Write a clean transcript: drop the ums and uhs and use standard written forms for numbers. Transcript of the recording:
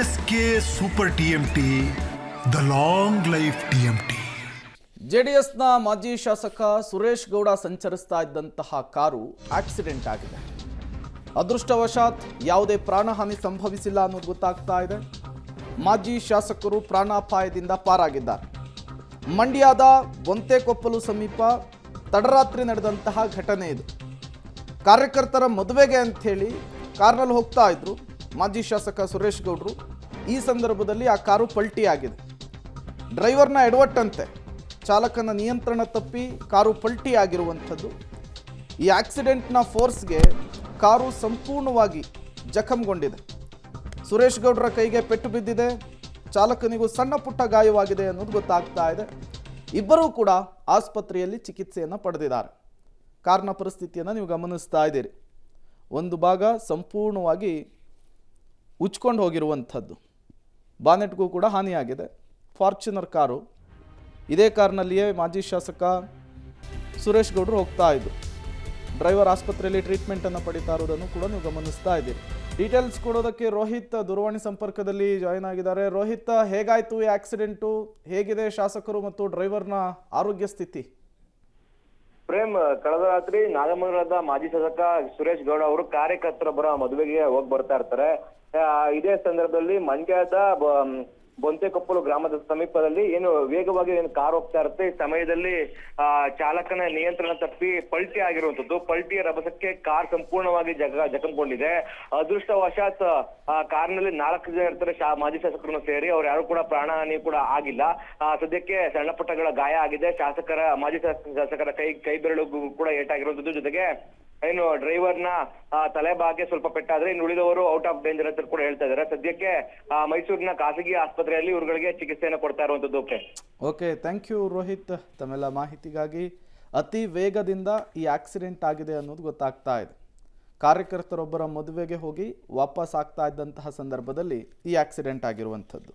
S K super TMT, the long life TMT. ಜೆಡಿಎಸ್ನ ಮಾಜಿ ಶಾಸಕ ಸುರೇಶ್ ಗೌಡ ಸಂಚರಿಸ್ತಾ ಇದ್ದಂತಹ ಕಾರು ಆಕ್ಸಿಡೆಂಟ್ ಆಗಿದೆ. ಅದೃಷ್ಟವಶಾತ್ ಯಾವುದೇ ಪ್ರಾಣಹಾನಿ ಸಂಭವಿಸಿಲ್ಲ ಅನ್ನೋದು ಗೊತ್ತಾಗ್ತಾ ಇದೆ. ಮಾಜಿ ಶಾಸಕರು ಪ್ರಾಣಾಪಾಯದಿಂದ ಪಾರಾಗಿದ್ದಾರೆ. ಮಂಡ್ಯದ ಬೊಂತೆಕೊಪ್ಪಲು ಸಮೀಪ ತಡರಾತ್ರಿ ನಡೆದಂತಹ ಘಟನೆ ಇದು. ಕಾರ್ಯಕರ್ತರ ಮದುವೆಗೆ ಅಂಥೇಳಿ ಕಾರ್ನಲ್ಲಿ ಹೋಗ್ತಾ ಇದ್ರು ಮಾಜಿ ಶಾಸಕ ಸುರೇಶ್ ಗೌಡರು. ಈ ಸಂದರ್ಭದಲ್ಲಿ ಆ ಕಾರು ಪಲ್ಟಿ ಆಗಿದೆ. ಡ್ರೈವರ್ನ ಎಡವಟ್ಟಂತೆ ಚಾಲಕನ ನಿಯಂತ್ರಣ ತಪ್ಪಿ ಕಾರು ಪಲ್ಟಿ ಆಗಿರುವಂಥದ್ದು. ಈ ಆಕ್ಸಿಡೆಂಟ್ನ ಫೋರ್ಸ್ಗೆ ಕಾರು ಸಂಪೂರ್ಣವಾಗಿ ಜಖಂಗೊಂಡಿದೆ. ಸುರೇಶ್ ಗೌಡರ ಕೈಗೆ ಪೆಟ್ಟು ಬಿದ್ದಿದೆ. ಚಾಲಕನಿಗೂ ಸಣ್ಣ ಪುಟ್ಟ ಗಾಯವಾಗಿದೆ ಅನ್ನೋದು ಗೊತ್ತಾಗ್ತಾ ಇದೆ. ಇಬ್ಬರೂ ಕೂಡ ಆಸ್ಪತ್ರೆಯಲ್ಲಿ ಚಿಕಿತ್ಸೆಯನ್ನು ಪಡೆದಿದ್ದಾರೆ. ಕಾರ್ನ ಪರಿಸ್ಥಿತಿಯನ್ನು ನೀವು ಗಮನಿಸ್ತಾ ಇದ್ದೀರಿ. ಒಂದು ಭಾಗ ಸಂಪೂರ್ಣವಾಗಿ ಉಚ್ಕೊಂಡು ಹೋಗಿರುವಂಥದ್ದು. ಬಾನೆಟ್ಗೂ ಕೂಡ ಹಾನಿಯಾಗಿದೆ. Fortuner car. ಇದೇ ಕಾರ್ನಲ್ಲಿಯೇ ಮಾಜಿ ಶಾಸಕ ಸುರೇಶ್ ಗೌಡರು ಹೋಗ್ತಾ ಇದ್ರು. ಡ್ರೈವರ್ ಆಸ್ಪತ್ರೆಯಲ್ಲಿ ಟ್ರೀಟ್ಮೆಂಟನ್ನು ಪಡಿತಾ ಇರೋದನ್ನು ಕೂಡ ನೀವು ಗಮನಿಸ್ತಾ ಇದ್ದೀರಿ. ಡೀಟೇಲ್ಸ್ ಕೊಡೋದಕ್ಕೆ ರೋಹಿತ್ ದೂರವಾಣಿ ಸಂಪರ್ಕದಲ್ಲಿ ಜಾಯ್ನ್ ಆಗಿದ್ದಾರೆ. ರೋಹಿತ್, ಹೇಗಾಯಿತು ಈ ಆಕ್ಸಿಡೆಂಟು? ಹೇಗಿದೆ ಶಾಸಕರು ಮತ್ತು ಡ್ರೈವರ್ನ ಆರೋಗ್ಯ ಸ್ಥಿತಿ? ಪ್ರೇಮ್, ಕಳೆದ ರಾತ್ರಿ ನಾಗಮಂಗಲದ ಮಾಜಿ ಶಾಸಕ ಸುರೇಶ್ ಗೌಡ ಅವರು ಕಾರ್ಯಕರ್ತರೊಬ್ಬರ ಮದುವೆಗೆ ಹೋಗಿ ಬರ್ತಾ ಇರ್ತಾರೆ. ಇದೇ ಸಂದರ್ಭದಲ್ಲಿ ಮಂಡ್ಯದ ಬೊಂತೆಕೊಪ್ಪಲು ಗ್ರಾಮದ ಸಮೀಪದಲ್ಲಿ ಏನು ವೇಗವಾಗಿ ಏನು ಕಾರ್ ಹೋಗ್ತಾ ಇರುತ್ತೆ. ಈ ಸಮಯದಲ್ಲಿ ಚಾಲಕನ ನಿಯಂತ್ರಣ ತಪ್ಪಿ ಪಲ್ಟಿ ಆಗಿರುವಂತದ್ದು. ಪಲ್ಟಿಯ ರಭಸಕ್ಕೆ ಕಾರ್ ಸಂಪೂರ್ಣವಾಗಿ ಜಖಂಗೊಂಡಿದೆ. ಅದೃಷ್ಟವಶಾತ್ ಕಾರ್ನಲ್ಲಿ 4 ಜನ ಇರ್ತಾರೆ, ಮಾಜಿ ಶಾಸಕರನ್ನು ಸೇರಿ. ಅವ್ರು ಯಾರು ಕೂಡ ಪ್ರಾಣಹಾನಿ ಕೂಡ ಆಗಿಲ್ಲ. ಸದ್ಯಕ್ಕೆ ಸಣ್ಣ ಪುಟ್ಟಗಳ ಗಾಯ ಆಗಿದೆ. ಮಾಜಿ ಶಾಸಕರ ಕೈ ಬೆರಳಿಗೂ ಕೂಡ ಏಟಾಗಿರುವಂತದ್ದು. ಜೊತೆಗೆ ಏನು ಡ್ರೈವರ್ನ ತಲೆ ಭಾಗಕ್ಕೆ ಸ್ವಲ್ಪ ಪೆಟ್ಟಾದ್ರೆ ಇನ್ನು ಉಳಿದವರು ಔಟ್ ಆಫ್ ಡೇಂಜರ್ ಅಂತ ಕೂಡ ಹೇಳ್ತಾ ಇದ್ದಾರೆ. ಸದ್ಯಕ್ಕೆ ಮೈಸೂರಿನ ಖಾಸಗಿ ಆಸ್ಪತ್ರೆಯಲ್ಲಿ ಇವ್ರುಗಳಿಗೆ ಚಿಕಿತ್ಸೆಯನ್ನು ಕೊಡ್ತಾ ಇರುವಂತದ್ದು. ಓಕೆ, ಥ್ಯಾಂಕ್ ಯು ರೋಹಿತ್ ತಮ್ಮೆಲ್ಲ ಮಾಹಿತಿಗಾಗಿ. ಅತಿ ವೇಗದಿಂದ ಈ ಆಕ್ಸಿಡೆಂಟ್ ಆಗಿದೆ ಅನ್ನೋದು ಗೊತ್ತಾಗ್ತಾ ಇದೆ. ಕಾರ್ಯಕರ್ತರೊಬ್ಬರ ಮದುವೆಗೆ ಹೋಗಿ ವಾಪಸ್ ಆಗ್ತಾ ಇದ್ದಂತಹ ಸಂದರ್ಭದಲ್ಲಿ ಈ ಆಕ್ಸಿಡೆಂಟ್ ಆಗಿರುವಂಥದ್ದು.